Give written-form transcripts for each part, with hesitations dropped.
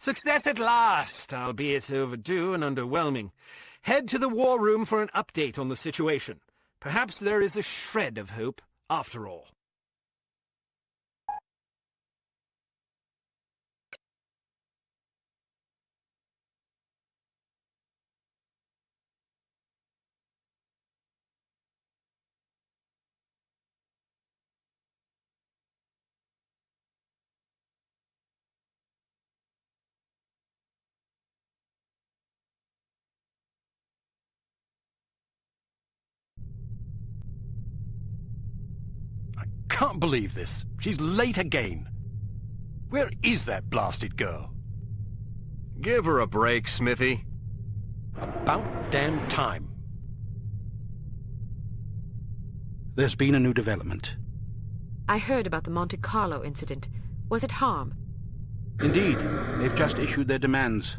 Success at last, albeit overdue and underwhelming. Head to the war room for an update on the situation. Perhaps there is a shred of hope, after all. Can't believe this. She's late again. Where is that blasted girl? Give her a break, Smithy. About damn time. There's been a new development. I heard about the Monte Carlo incident. Was it harm? Indeed, they've just issued their demands.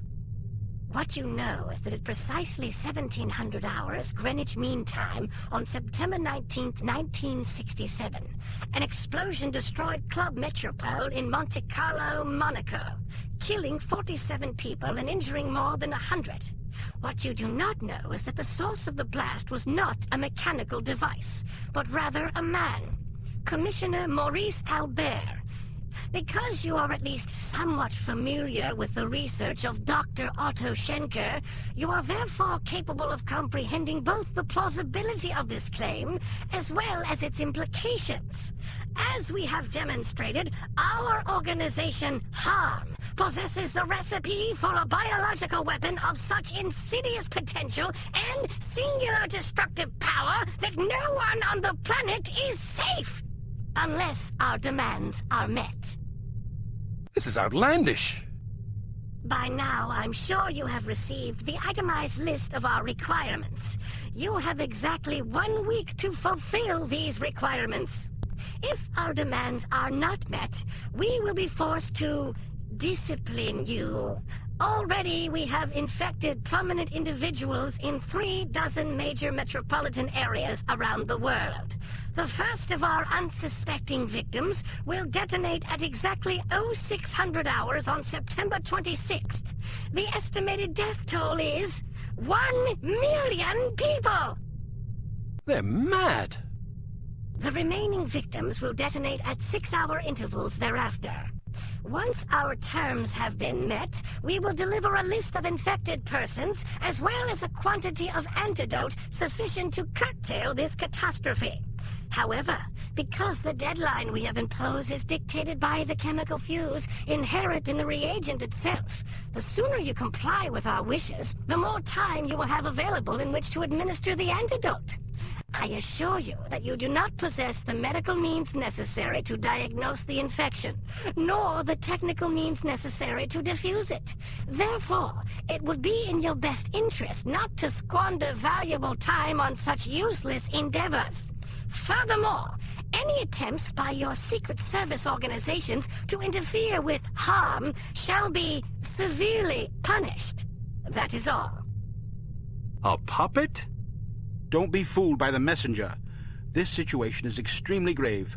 What you know is that at precisely 1700 hours Greenwich Mean Time on September 19th, 1967, an explosion destroyed Club Metropole in Monte Carlo, Monaco, killing 47 people and injuring more than 100. What you do not know is that the source of the blast was not a mechanical device, but rather a man, Commissioner Maurice Albert. Because you are at least somewhat familiar with the research of Dr. Otto Schenker, you are therefore capable of comprehending both the plausibility of this claim as well as its implications. As we have demonstrated, our organization, HARM, possesses the recipe for a biological weapon of such insidious potential and singular destructive power that no one on the planet is safe. Unless our demands are met. This is outlandish. By now, I'm sure you have received the itemized list of our requirements. You have exactly 1 week to fulfill these requirements. If our demands are not met, we will be forced to discipline you. Already, we have infected prominent individuals in 36 major metropolitan areas around the world. The first of our unsuspecting victims will detonate at exactly 0600 hours on September 26th. The estimated death toll is 1 million people! They're mad. The remaining victims will detonate at 6-hour intervals thereafter. Once our terms have been met, we will deliver a list of infected persons as well as a quantity of antidote sufficient to curtail this catastrophe. However, because the deadline we have imposed is dictated by the chemical fuse inherent in the reagent itself, the sooner you comply with our wishes, the more time you will have available in which to administer the antidote. I assure you that you do not possess the medical means necessary to diagnose the infection, nor the technical means necessary to defuse it. Therefore, it would be in your best interest not to squander valuable time on such useless endeavors. Furthermore, any attempts by your secret service organizations to interfere with HARM shall be severely punished. That is all. A puppet? Don't be fooled by the messenger. This situation is extremely grave.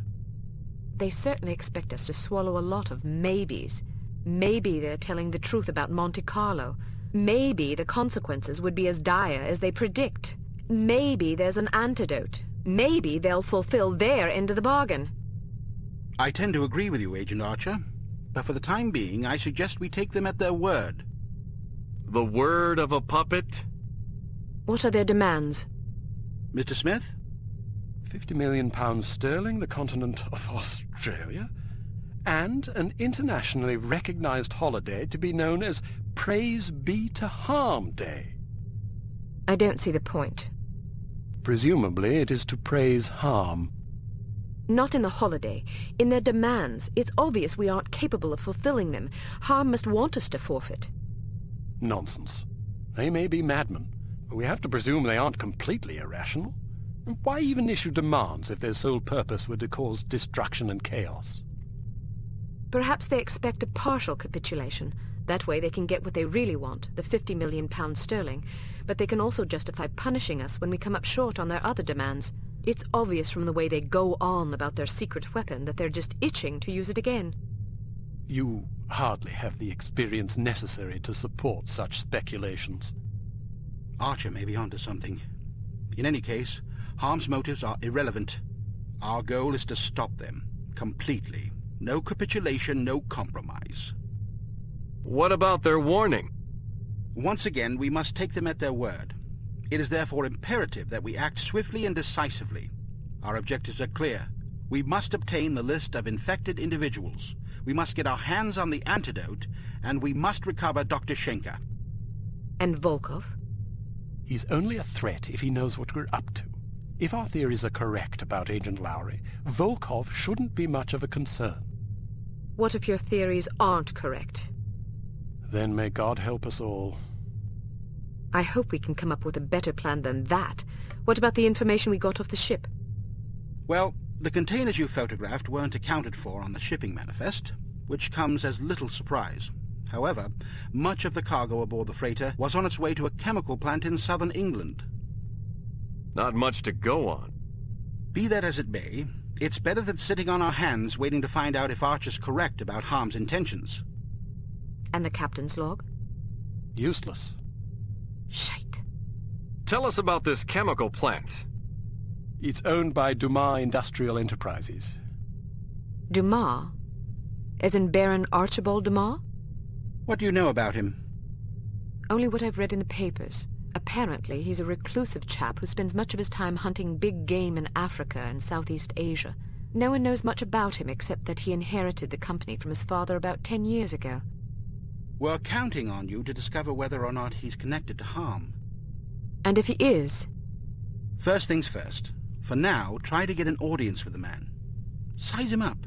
They certainly expect us to swallow a lot of maybes. Maybe they're telling the truth about Monte Carlo. Maybe the consequences would be as dire as they predict. Maybe there's an antidote. Maybe they'll fulfill their end of the bargain. I tend to agree with you, Agent Archer. But for the time being, I suggest we take them at their word. The word of a puppet? What are their demands? Mr. Smith? £50 million sterling, the continent of Australia, and an internationally recognized holiday to be known as Praise Be to Harm Day. I don't see the point. Presumably it is to praise harm. Not in the holiday. In their demands. It's obvious we aren't capable of fulfilling them. HARM must want us to forfeit. Nonsense. They may be madmen, but we have to presume they aren't completely irrational. And why even issue demands if their sole purpose were to cause destruction and chaos? Perhaps they expect a partial capitulation. That way they can get what they really want, the £50 million sterling. But they can also justify punishing us when we come up short on their other demands. It's obvious from the way they go on about their secret weapon that they're just itching to use it again. You hardly have the experience necessary to support such speculations. Archer may be onto something. In any case, Harm's motives are irrelevant. Our goal is to stop them, completely. No capitulation, no compromise. What about their warning? Once again, we must take them at their word. It is therefore imperative that we act swiftly and decisively. Our objectives are clear. We must obtain the list of infected individuals. We must get our hands on the antidote, and we must recover Dr. Schenker. And Volkov? He's only a threat if he knows what we're up to. If our theories are correct about Agent Lowry, Volkov shouldn't be much of a concern. What if your theories aren't correct? Then may God help us all. I hope we can come up with a better plan than that. What about the information we got off the ship? Well, the containers you photographed weren't accounted for on the shipping manifest, which comes as little surprise. However, much of the cargo aboard the freighter was on its way to a chemical plant in southern England. Not much to go on. Be that as it may, it's better than sitting on our hands waiting to find out if Archer's correct about Harm's intentions. And the captain's log? Useless. Shite. Tell us about this chemical plant. It's owned by Dumas Industrial Enterprises. Dumas? As in Baron Archibald Dumas? What do you know about him? Only what I've read in the papers. Apparently, he's a reclusive chap who spends much of his time hunting big game in Africa and Southeast Asia. No one knows much about him except that he inherited the company from his father about 10 years ago. We're counting on you to discover whether or not he's connected to Harm. And if he is? First things first. For now, try to get an audience with the man. Size him up.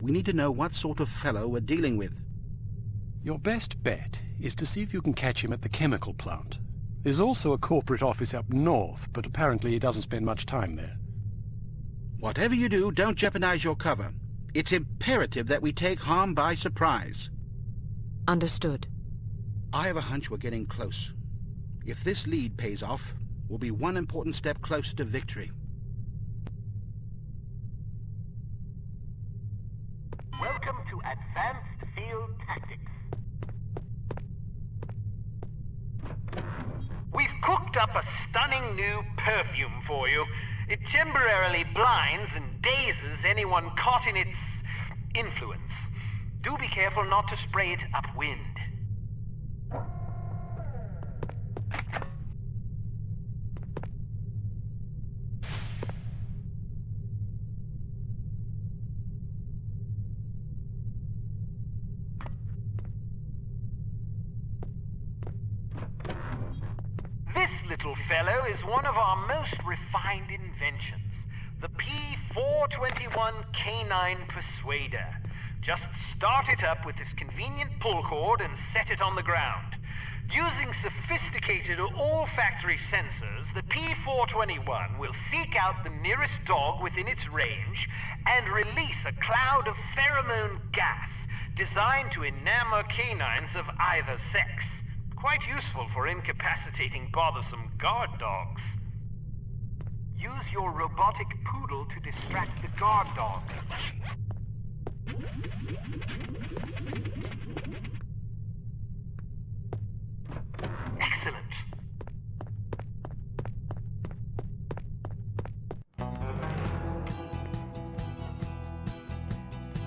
We need to know what sort of fellow we're dealing with. Your best bet is to see if you can catch him at the chemical plant. There's also a corporate office up north, but apparently he doesn't spend much time there. Whatever you do, don't jeopardize your cover. It's imperative that we take Harm by surprise. Understood. I have a hunch we're getting close. If this lead pays off, we'll be one important step closer to victory. Welcome to Advanced Field Tactics. We've cooked up a stunning new perfume for you. It temporarily blinds and dazes anyone caught in its influence. Do be careful not to spray it upwind. This little fellow is one of our most refined inventions, the P421 Canine Persuader. Just start it up with this convenient pull cord and set it on the ground. Using sophisticated olfactory sensors, the P421 will seek out the nearest dog within its range and release a cloud of pheromone gas designed to enamor canines of either sex. Quite useful for incapacitating bothersome guard dogs. Use your robotic poodle to distract the guard dog.